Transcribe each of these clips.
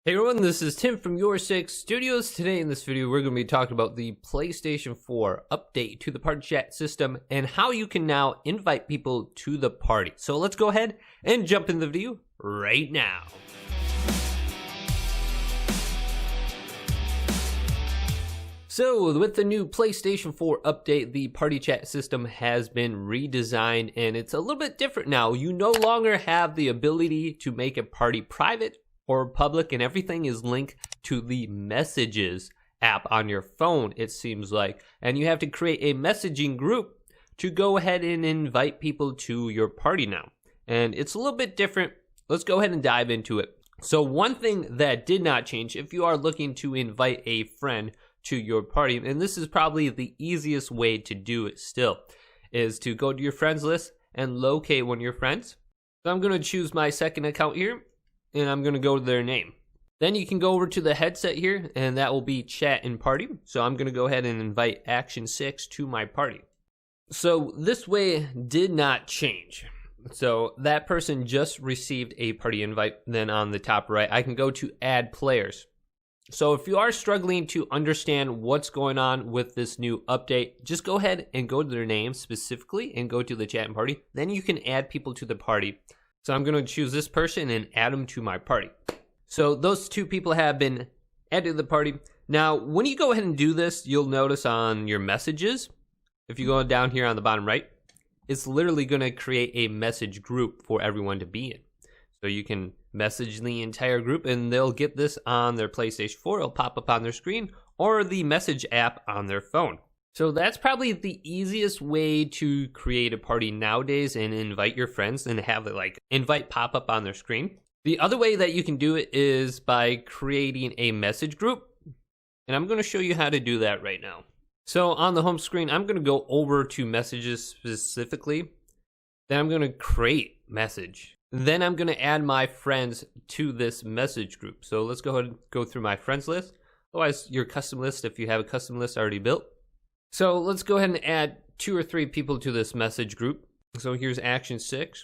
Hey everyone, this is Tim from YourSix Studios. Today in this video, we're going to be talking about the PlayStation 4 update to the Party Chat system and how you can now invite people to the party. So let's go ahead and jump in the video right now. So with the new PlayStation 4 update, the Party Chat system has been redesigned and it's a little bit different now. You no longer have the ability to make a party private or public, and everything is linked to the Messages app on your phone, it seems like. And you have to create a messaging group to go ahead and invite people to your party now. And it's a little bit different. Let's go ahead and dive into it. So one thing that did not change, if you are looking to invite a friend to your party, and this is probably the easiest way to do it still, is to go to your friends list and locate one of your friends. So I'm going to choose my second account here, and I'm going to go to their name. Then you can go over to the headset here, and that will be chat and party. So I'm going to go ahead and invite AKSYSUSX to my party. So this way did not change. So that person just received a party invite. Then on the top right, I can go to add players. So if you are struggling to understand what's going on with this new update, just go ahead and go to their name specifically and go to the chat and party. Then you can add people to the party. So I'm going to choose this person and add them to my party. So those two people have been added to the party. Now, when you go ahead and do this, you'll notice on your messages, if you go down here on the bottom right, it's literally going to create a message group for everyone to be in. So you can message the entire group and they'll get this on their PlayStation 4. It'll pop up on their screen or the message app on their phone. So that's probably the easiest way to create a party nowadays and invite your friends and have it like invite pop up on their screen. The other way that you can do it is by creating a message group. And I'm going to show you how to do that right now. So on the home screen, I'm going to go over to messages specifically. Then I'm going to create message. Then I'm going to add my friends to this message group. So let's go ahead and go through my friends list. Otherwise, your custom list if you have a custom list already built. So let's go ahead and add 2 or 3 people to this message group. So here's AKSYSUSX.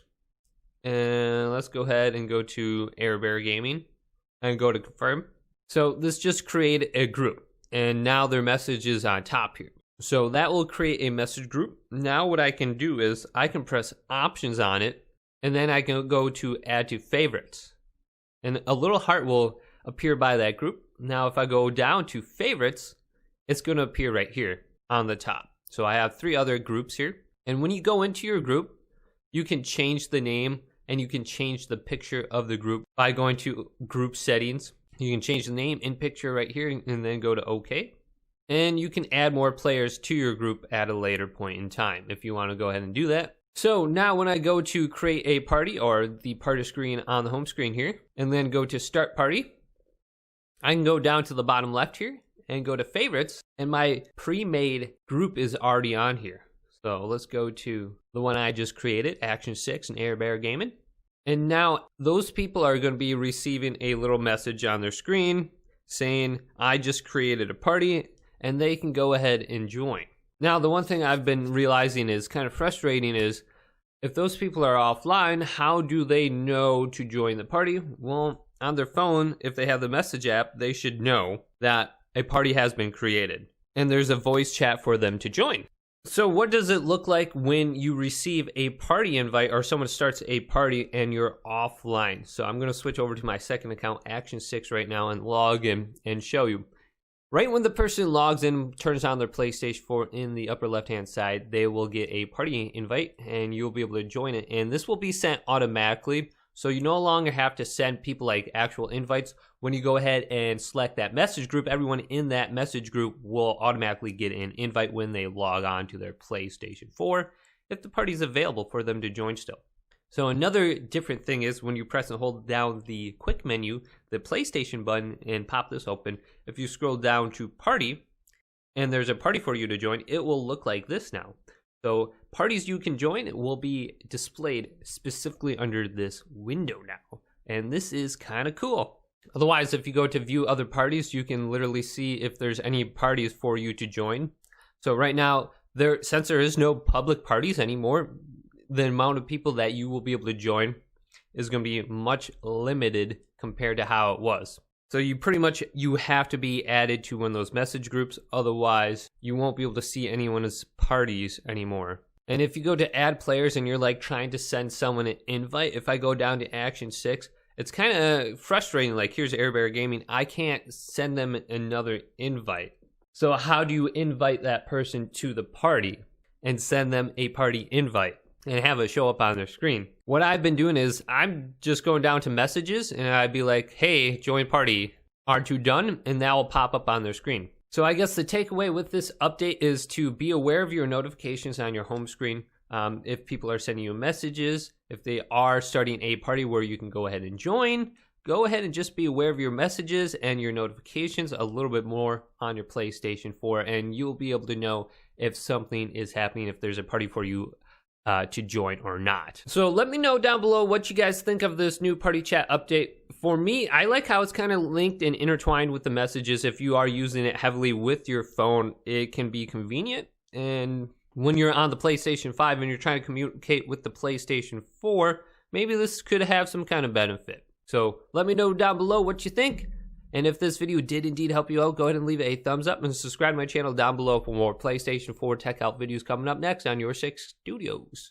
And let's go ahead and go to Gaming and go to confirm. So this just created a group. And now their message is on top here. So that will create a message group. Now what I can do is I can press options on it. And then I can go to add to favorites. And a little heart will appear by that group. Now if I go down to favorites, it's going to appear right here on the top. So I have 3 other groups here. And when you go into your group, you can change the name and you can change the picture of the group by going to group settings. You can change the name and picture right here and then go to OK. And you can add more players to your group at a later point in time if you want to go ahead and do that. So now when I go to create a party or the party screen on the home screen here and then go to start party, I can go down to the bottom left here and go to favorites, and my pre-made group is already on here. So let's go to the one I just created, AKSYSUSX and Gaming. And now those people are going to be receiving a little message on their screen saying, I just created a party, and they can go ahead and join. Now, the one thing I've been realizing is kind of frustrating is, if those people are offline, how do they know to join the party? Well, on their phone, if they have the message app, they should know that a party has been created and there's a voice chat for them to join. So what does it look like when you receive a party invite or someone starts a party and you're offline? So I'm going to switch over to my second account, AKSYSUSX, right now and log in and show you. Right when the person logs in, turns on their PlayStation 4 in the upper left-hand side, they will get a party invite and you'll be able to join it. And this will be sent automatically. So you no longer have to send people like actual invites. When you go ahead and select that message group, everyone in that message group will automatically get an invite when they log on to their PlayStation 4 if the party is available for them to join still. So another different thing is when you press and hold down the quick menu, the PlayStation button, and pop this open, if you scroll down to party and there's a party for you to join, it will look like this now. So parties you can join will be displayed specifically under this window now. And this is kind of cool. Otherwise, if you go to view other parties, you can literally see if there's any parties for you to join. So right now, since there is no public parties anymore, the amount of people that you will be able to join is going to be much limited compared to how it was. So you pretty much, you have to be added to one of those message groups, otherwise you won't be able to see anyone's parties anymore. And if you go to add players and you're like trying to send someone an invite, if I go down to Action 6, it's kind of frustrating. Like, here's Air Bear Gaming, I can't send them another invite. So how do you invite that person to the party and send them a party invite and have it show up on their screen? What I've been doing is I'm just going down to messages and I'd be like, hey, join party, aren't you done? And that will pop up on their screen. So I guess the takeaway with this update is to be aware of your notifications on your home screen. If people are sending you messages, if they are starting a party where you can go ahead and join, go ahead and just be aware of your messages and your notifications a little bit more on your PlayStation 4, and you'll be able to know if something is happening, if there's a party for you to join or not. So let me know down below what you guys think of this new party chat update. For me, I like how it's kind of linked and intertwined with the messages. If you are using it heavily with your phone, it can be convenient. And when you're on the PlayStation 5 and you're trying to communicate with the PlayStation 4, maybe this could have some kind of benefit. So let me know down below what you think. And if this video did indeed help you out, go ahead and leave it a thumbs up and subscribe to my channel down below for more PlayStation 4 tech out videos coming up next on YourSixStudios.